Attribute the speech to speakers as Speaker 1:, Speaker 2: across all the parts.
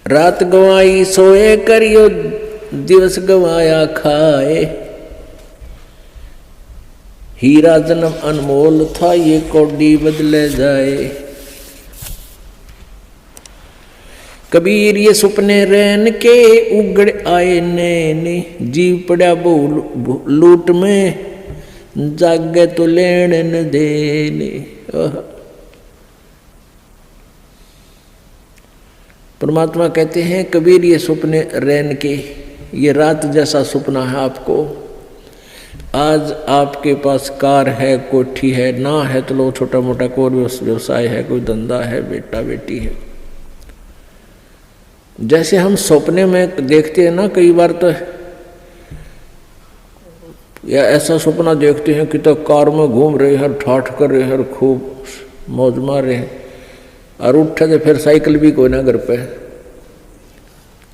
Speaker 1: रात गवाई सोए करियो, दिवस गवाया खाए। हीरा जन्म अनमोल था, ये कौड़ी बदले जाए। कबीर ये सुपने रैन के उगड़ आए नैने, जीव पड़ा बहु लूट में, जागे तो लेन न देने। परमात्मा कहते हैं कबीर ये सुपने रैन के, ये रात जैसा सुपना है आपको। आज आपके पास कार है, कोठी है, ना है तो लो छोटा मोटा कोई व्यवसाय है, कोई धंधा है, बेटा बेटी है। जैसे हम सपने में देखते हैं ना, कई बार तो या ऐसा सपना देखते हैं कि तो कार में घूम रहे हैं, ठाठ कर रहे हैं, खूब मौज मार रहे हैं, और उठे तो फिर साइकिल भी कोई ना घर पे।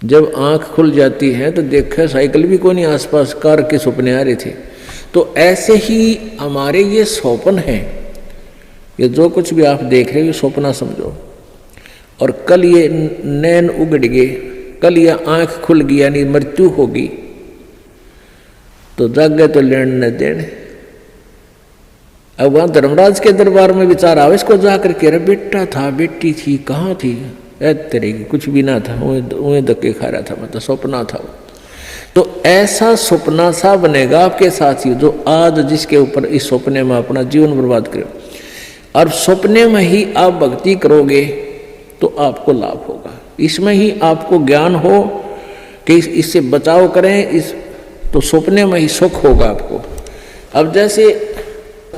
Speaker 1: जब आंख खुल जाती है तो देखे साइकिल भी कोई नहीं आसपास, कार के सपने आ रहे थे। तो ऐसे ही हमारे ये स्वप्न हैं, ये जो कुछ भी आप देख रहे हो ये सपना समझो। और कल ये नैन उगड़ गए, कल ये आंख खुल गई, यानी मृत्यु होगी, तो जागे तो लेन न देने। अब वहां धर्मराज के दरबार में विचार आवे इसको जाकर के, अरे बेटा था, बेटी थी, कहाँ थी, तेरे की कुछ भी ना था, उन्हें धक्के खा रहा था, मतलब सपना था। तो ऐसा सपना सा बनेगा आपके साथ ही, जो आज जिसके ऊपर इस सपने में अपना जीवन बर्बाद करे। और सपने में ही आप भक्ति करोगे तो आपको लाभ होगा, इसमें ही आपको ज्ञान हो कि इससे बचाव करें, इस तो सपने में ही सुख होगा आपको। अब जैसे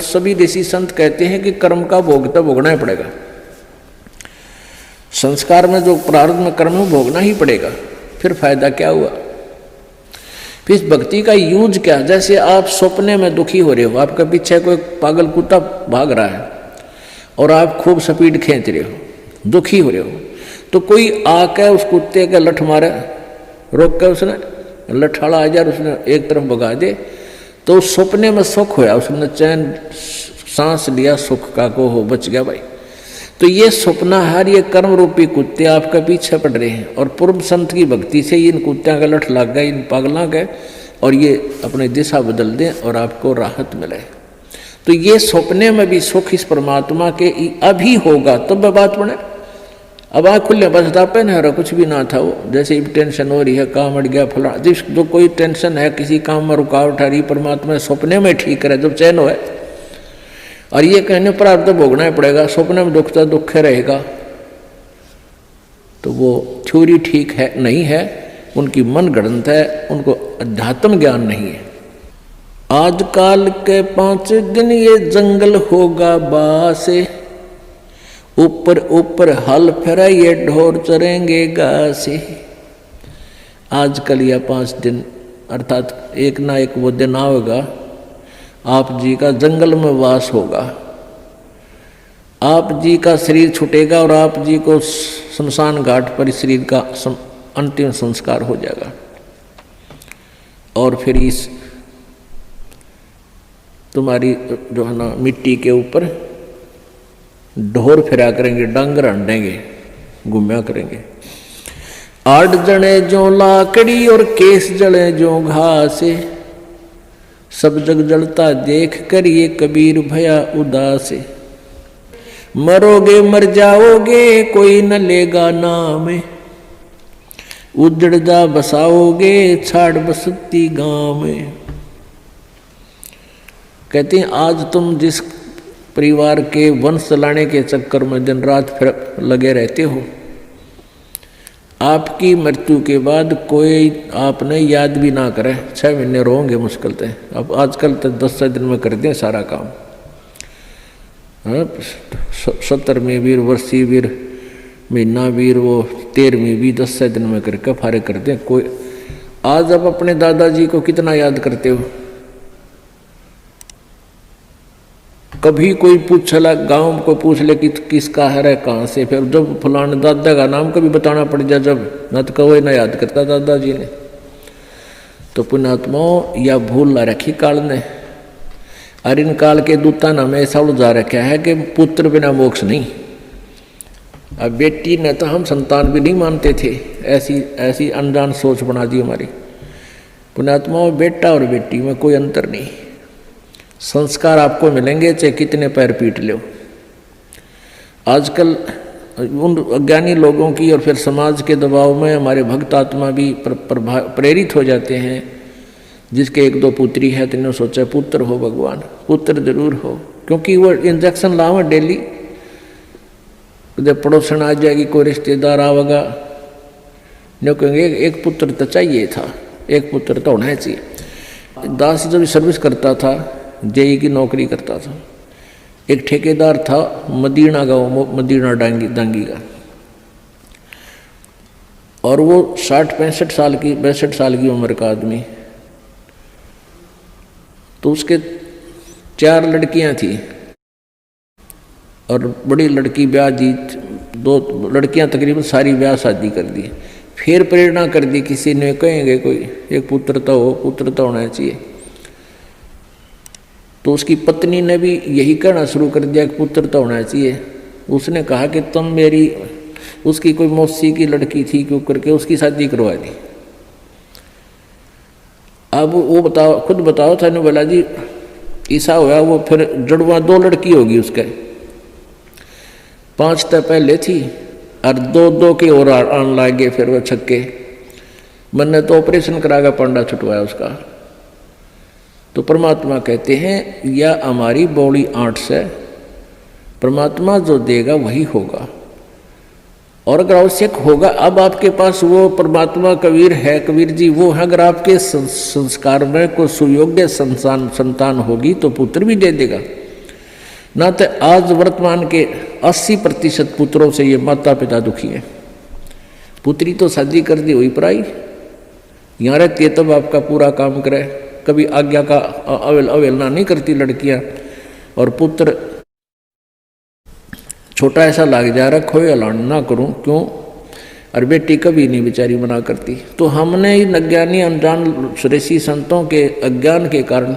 Speaker 1: सभी ऋषि संत कहते हैं कि कर्म का भोग तो भोगना ही पड़ेगा, संस्कार में जो प्रारब्ध में कर्म है भोगना ही पड़ेगा, फिर फायदा क्या हुआ, फिर भक्ति का यूज क्या। जैसे आप सपने में दुखी हो रहे हो, आपके पीछे कोई पागल कुत्ता भाग रहा है और आप खूब स्पीड खींच रहे हो, दुखी हो रहे हो, तो कोई आके उस कुत्ते के लठ मारे, रोक के उसने लठाड़ा आ जाए, उसने एक तरफ भगा दे, तो उस सपने में सुख होया, उसने चैन सांस लिया सुख का, को हो बच गया भाई। तो ये सपना हर ये कर्म रूपी कुत्ते आपका पीछे पड़ रहे हैं, और पूर्व संत की भक्ति से इन कुत्तियों का लठ लग गए, इन पागलों के, और ये अपनी दिशा बदल दें और आपको राहत मिले। तो ये सपने में भी सुख इस परमात्मा के अभी होगा, तब बात बने। अब आँख खुले बस पे न कुछ भी ना था, वो जैसे टेंशन हो रही है, काम अड़ गया फला, जिस जो कोई टेंशन है, किसी काम में रुकावट आ रही, परमात्मा सपने में ठीक करे जब चैन हो। और ये कहने पर आप तो भोगना ही पड़ेगा, सपने में दुख तो दुख रहेगा, तो वो थ्योरी ठीक है नहीं है, उनकी मन गणत है, उनको अध्यात्म ज्ञान नहीं है। आजकल के 5 दिन ये जंगल होगा बासे, ऊपर ऊपर हल फिरा ये ढोर चरेंगे घासे। आजकल यह 5 दिन अर्थात एक ना एक वो दिन आएगा, आप जी का जंगल में वास होगा, आप जी का शरीर छूटेगा और आप जी को शमशान घाट पर शरीर का अंतिम संस्कार हो जाएगा। और फिर इस तुम्हारी जो है ना मिट्टी के ऊपर ढोर फिरा करेंगे, डांगर हंडेंगे, घूमया करेंगे। 8 जने जो लाकड़ी और केस जले जो घासे, सब जग जलता देख कर ये कबीर भया उदास। मरोगे मर जाओगे कोई न लेगा नाम, उजड़ जा बसाओगे छाड़ बसती गांव में। कहते हैं आज तुम जिस परिवार के वंश चलाने के चक्कर में दिन रात फिर लगे रहते हो, आपकी मृत्यु के बाद कोई आपने याद भी ना करे, 6 महीने रहोगे मुश्किल से। अब आजकल तो 10 दिन में कर दें सारा काम, 70वीं वीर, वर्षी वीर, महीना वीर, वो 13वीं भी 10 दिन में करके फारे कर दें। कोई आज आप अपने दादाजी को कितना याद करते हो? कभी कोई पूछला, गांव को पूछ ले कि किसका है कहाँ से, फिर जब फलाने दादा का नाम कभी बताना पड़ जाए, जब न तो कहो ना याद करता दादाजी ने। तो पुण्यात्माओं या भूल ला रखी काल ने, और इन काल के दूता ने हमें ऐसा उलझा रखा है कि पुत्र बिना मोक्ष नहीं। अब बेटी ने तो हम संतान भी नहीं मानते थे, ऐसी ऐसी अनजान सोच बना दी हमारी। पुण्यात्मा में बेटा और बेटी में कोई अंतर नहीं, संस्कार आपको मिलेंगे चाहे कितने पैर पीट लो। आजकल उन अज्ञानी लोगों की और फिर समाज के दबाव में हमारे भक्त आत्मा भी प्रेरित हो जाते हैं। जिसके एक दो पुत्री है तो इन्होंने सोचा पुत्र हो भगवान, पुत्र जरूर हो, क्योंकि वो इंजेक्शन लावे डेली। जब पड़ोसन आ जाएगी, कोई रिश्तेदार आवेगा, नहीं कहेंगे एक पुत्र तो चाहिए था, एक पुत्र तो होना चाहिए। दास जब सर्विस करता था, जेई की नौकरी करता था, एक ठेकेदार था मदीना गाँव, मदीना दांगी का, और वो 60-65 साल की 62 साल की उम्र का आदमी। तो उसके 4 लड़कियां थी और बड़ी लड़की ब्याह दी, 2 लड़कियां तकरीबन सारी ब्याह शादी कर दी। फिर प्रेरणा कर दी किसी ने, कहेंगे कोई एक पुत्र तो हो, पुत्र तो होना चाहिए। तो उसकी पत्नी ने भी यही कहना शुरू कर दिया कि पुत्र तो होना चाहिए। उसने कहा कि तुम मेरी, उसकी कोई मौसी की लड़की थी, क्यों करके उसकी शादी करवा दी। अब वो बताओ, खुद बताओ था ने बोला जी ऐसा हुआ, वो फिर जड़वा 2 लड़की होगी उसके, 5 तो पहले थी और 2 के और आन लागे। फिर वो छक्के, मैंने तो ऑपरेशन कराकर पांडा छुटवाया उसका। तो परमात्मा कहते हैं यह हमारी बौड़ी आंट से, परमात्मा जो देगा वही होगा, और अगर आवश्यक होगा, अब आपके पास वो परमात्मा कबीर है, कबीर जी वो है, अगर आपके संस्कार में कोई सुयोग्य संतान होगी तो पुत्र भी दे देगा। ना तो आज वर्तमान के 80% पुत्रों से ये माता पिता दुखी है। पुत्री तो शादी कर दी हुई पराई, यहाँ रहती है तब आपका पूरा काम करे, कभी आज्ञा का अवहेलना नहीं करती लड़कियां, और पुत्र छोटा ऐसा लाग जा रखो ऐलान ना करूं क्यों, और बेटी कभी नहीं बेचारी मना करती। तो हमने इन अज्ञानी अनजान ऋषि संतों के अज्ञान के कारण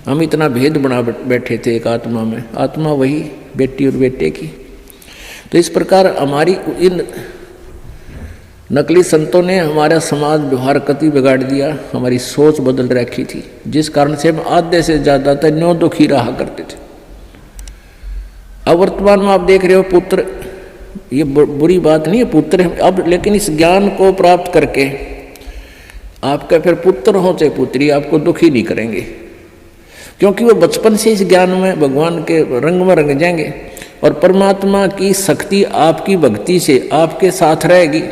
Speaker 1: हम इतना भेद बना बैठे थे एक आत्मा में, आत्मा वही बेटी और बेटे की। तो इस प्रकार हमारी इन नकली संतों ने हमारा समाज व्यवहार कति बिगाड़ दिया, हमारी सोच बदल रखी थी, जिस कारण से हम आधे से ज़्यादा तक न्यों दुखी रहा करते थे। अब वर्तमान में आप देख रहे हो पुत्र, ये बुरी बात नहीं है पुत्र अब, लेकिन इस ज्ञान को प्राप्त करके आपका फिर पुत्र हो चाहे पुत्री आपको दुखी नहीं करेंगे, क्योंकि वो बचपन से इस ज्ञान में भगवान के रंग में रंग जाएंगे, और परमात्मा की शक्ति आपकी भक्ति से आपके साथ रहेगी।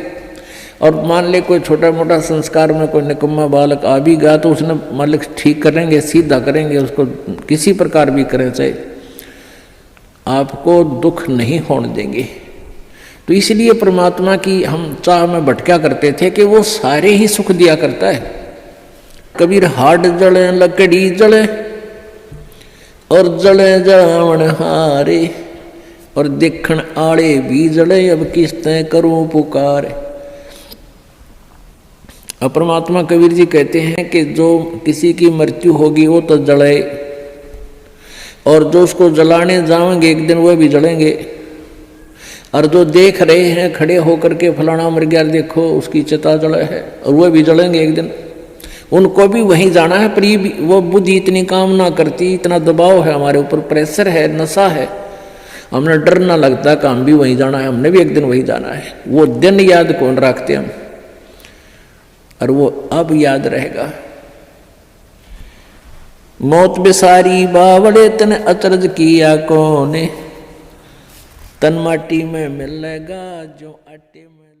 Speaker 1: और मान ले कोई छोटा मोटा संस्कार में कोई निकम्मा बालक आ भी गया तो उसने मालिक ठीक करेंगे, सीधा करेंगे, उसको किसी प्रकार भी करें, चाहे आपको दुख नहीं होने देंगे। तो इसलिए परमात्मा की हम चाह में भटका करते थे कि वो सारे ही सुख दिया करता है। कबीर हाड जले लकड़ी जले और जले जावन हारे, और देखण आड़े भी जले, अब किस्तें करूं पुकार। अब परमात्मा कबीर जी कहते हैं कि जो किसी की मृत्यु होगी वो तो जले, और जो उसको जलाने जाएंगे एक दिन वह भी जलेंगे, और जो देख रहे हैं खड़े होकर के फलाना मर गया देखो उसकी चिता जले है, और वह भी जलेंगे एक दिन, उनको भी वहीं जाना है। पर वो बुद्धि इतनी काम ना करती, इतना दबाव है हमारे ऊपर, प्रेशर है, नशा है, हमने डर ना लगता कि हम भी वहीं जाना है, हमने भी एक दिन वहीं जाना है। वो दिन याद कौन रखते हम, और वो अब याद रहेगा। मौत बेसारी बावड़े तन अचरज किया कौन, तन माटी में मिलेगा जो आटे में।